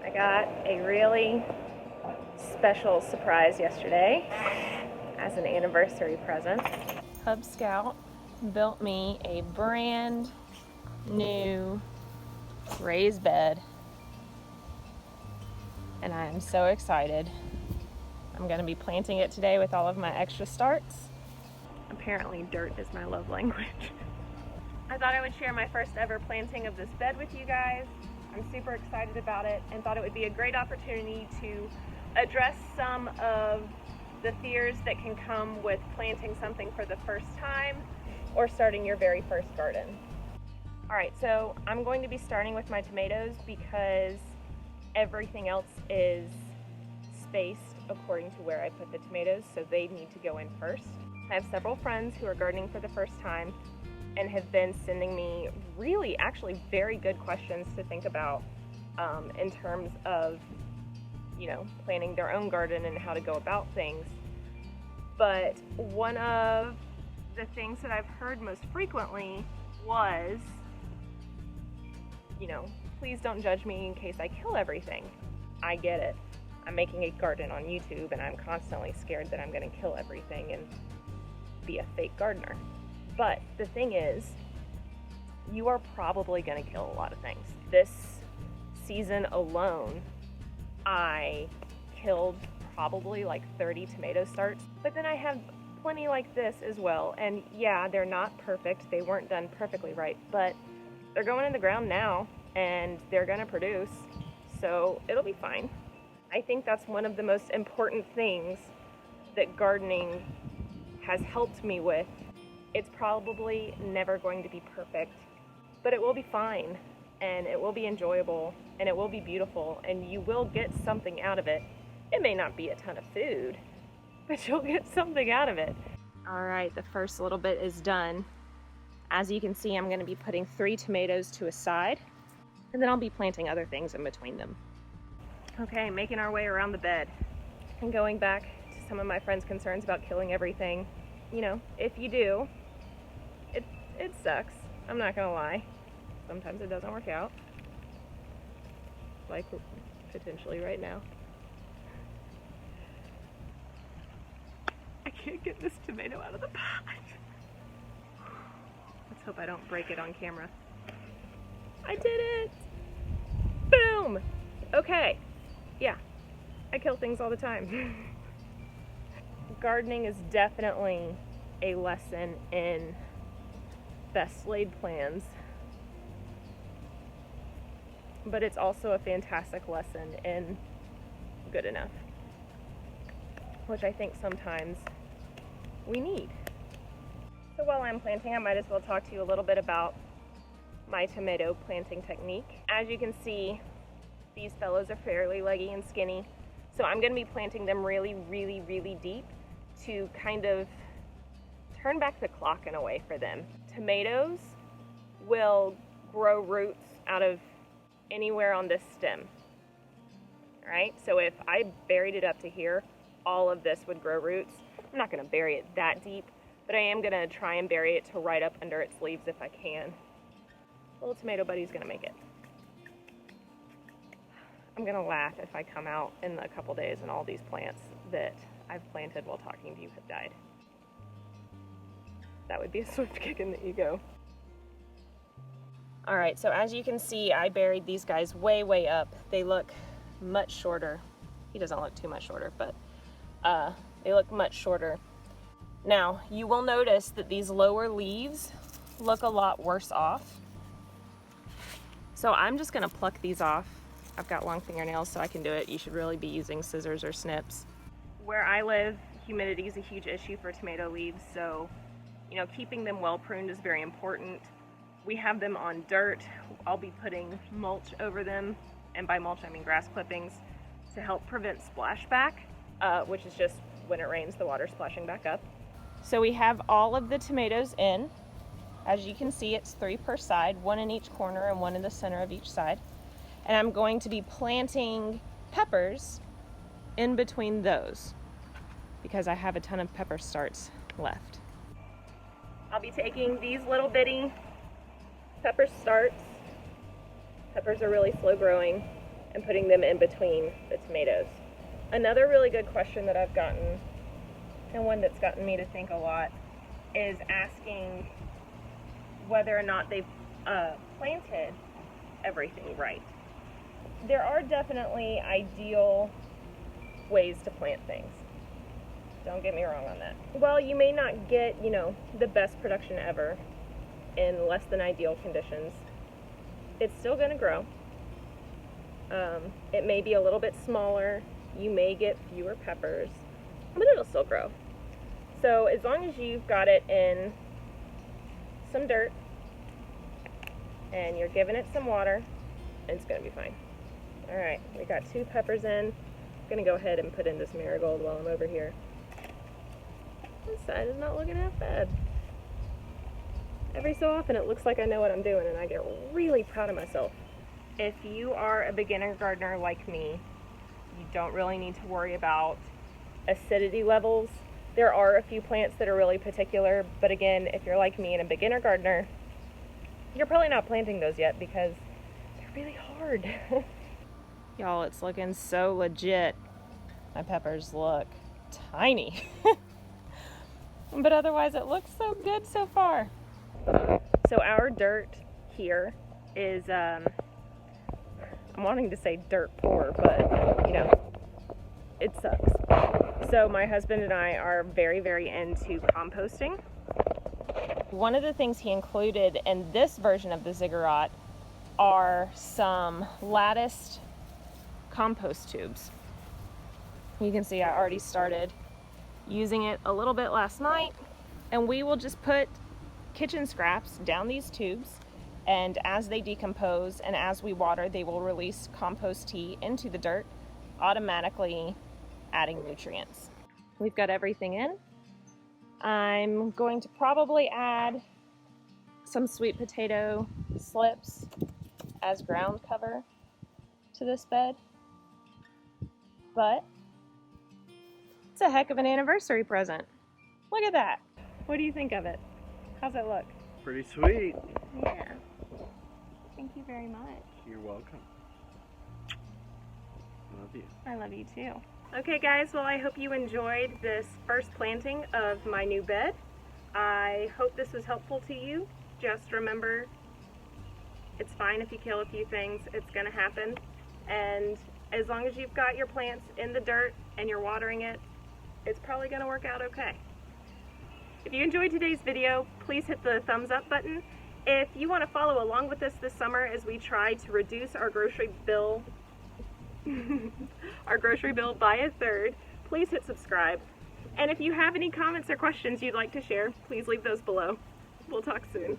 I got a really special surprise yesterday as an anniversary present. Cub Scout built me a brand new raised bed, and I am so excited. I'm going to be planting it today with all of my extra starts. Apparently dirt is my love language. I thought I would share my first ever planting of this bed with you guys. I'm super excited about it and thought it would be a great opportunity to address some of the fears that can come with planting something for the first time or starting your very first garden. All right, so I'm going to be starting with my tomatoes because everything else is spaced according to where I put the tomatoes, so they need to go in first. I have several friends who are gardening for the first time and have been sending me really actually very good questions to think about in terms of, you know, planning their own garden and how to go about things. But one of the things that I've heard most frequently was, you know, please don't judge me in case I kill everything. I get it. I'm making a garden on YouTube and I'm constantly scared that I'm gonna kill everything and be a fake gardener. But the thing is, you are probably going to kill a lot of things. This season alone, I killed probably like 30 tomato starts, but then I have plenty like this as well. And yeah, they're not perfect. They weren't done perfectly right, but they're going in the ground now and they're going to produce, so it'll be fine. I think that's one of the most important things that gardening has helped me with. It's probably never going to be perfect, but it will be fine, and it will be enjoyable, and it will be beautiful, and you will get something out of it. It may not be a ton of food, but you'll get something out of it. All right, the first little bit is done. As you can see, I'm going to be putting 3 tomatoes to a side, and then I'll be planting other things in between them. Okay, making our way around the bed, and going back to some of my friends' concerns about killing everything. You know, if you do, it sucks. I'm not gonna lie. Sometimes it doesn't work out. Like potentially right now. I can't get this tomato out of the pot. Let's hope I don't break it on camera. I did it! Boom! Okay. Yeah. I kill things all the time. Gardening is definitely a lesson in best laid plans, but it's also a fantastic lesson in good enough, which I think sometimes we need. So while I'm planting, I might as well talk to you a little bit about my tomato planting technique. As you can see, these fellows are fairly leggy and skinny, so I'm going to be planting them really, really, really deep to kind of turn back the clock in a way for them. Tomatoes will grow roots out of anywhere on this stem. All right, so if I buried it up to here, all of this would grow roots. I'm not gonna bury it that deep, but I am gonna try and bury it to right up under its leaves if I can. Little tomato buddy's gonna make it. I'm gonna laugh if I come out in a couple days and all these plants that I've planted while talking to you have died. That would be a swift kick in the ego. All right, so as you can see, I buried these guys way, way up. They look much shorter. He doesn't look too much shorter, but they look much shorter. Now, you will notice that these lower leaves look a lot worse off. So I'm just gonna pluck these off. I've got long fingernails, so I can do it. You should really be using scissors or snips. Where I live, humidity is a huge issue for tomato leaves, so you know, keeping them well pruned is very important. We have them on dirt. I'll be putting mulch over them, and by mulch I mean grass clippings, to help prevent splashback, which is just when it rains, the water splashing back up. So we have all of the tomatoes in. As you can see, it's 3 per side, 1 in each corner and 1 in the center of each side. And I'm going to be planting peppers in between those because I have a ton of pepper starts left. I'll be taking these little bitty pepper starts. Peppers are really slow growing, and putting them in between the tomatoes. Another really good question that I've gotten, and one that's gotten me to think a lot, is asking whether or not they've planted everything right. There are definitely ideal ways to plant things. Don't get me wrong on that. While you may not get, the best production ever in less than ideal conditions, it's still going to grow. It may be a little bit smaller. You may get fewer peppers, but it'll still grow. So as long as you've got it in some dirt and you're giving it some water, it's going to be fine. All right, we got 2 peppers in. I'm going to go ahead and put in this marigold while I'm over here. This side is not looking half bad. Every so often it looks like I know what I'm doing, and I get really proud of myself. If you are a beginner gardener like me, you don't really need to worry about acidity levels. There are a few plants that are really particular, but again, if you're like me and a beginner gardener, you're probably not planting those yet because they're really hard. Y'all, it's looking so legit. My peppers look tiny. But otherwise it looks so good so far. So our dirt here is, I'm wanting to say dirt poor, but it sucks. So my husband and I are very, very into composting. One of the things he included in this version of the Ziggurat are some latticed compost tubes. You can see I already started using it a little bit last night, and we will just put kitchen scraps down these tubes, and as they decompose and as we water, they will release compost tea into the dirt, automatically adding nutrients. We've got everything in. I'm going to probably add some sweet potato slips as ground cover to this bed, but it's a heck of an anniversary present. Look at that. What do you think of it? How's it look? Pretty sweet. Yeah. Thank you very much. You're welcome. Love you. I love you too. Okay guys, well I hope you enjoyed this first planting of my new bed. I hope this was helpful to you. Just remember, it's fine if you kill a few things. It's gonna happen. And as long as you've got your plants in the dirt and you're watering it, it's probably gonna work out okay. If you enjoyed today's video, please hit the thumbs up button. If you want to follow along with us this summer as we try to reduce our grocery bill by a third, please hit subscribe. And if you have any comments or questions you'd like to share, please leave those below. We'll talk soon.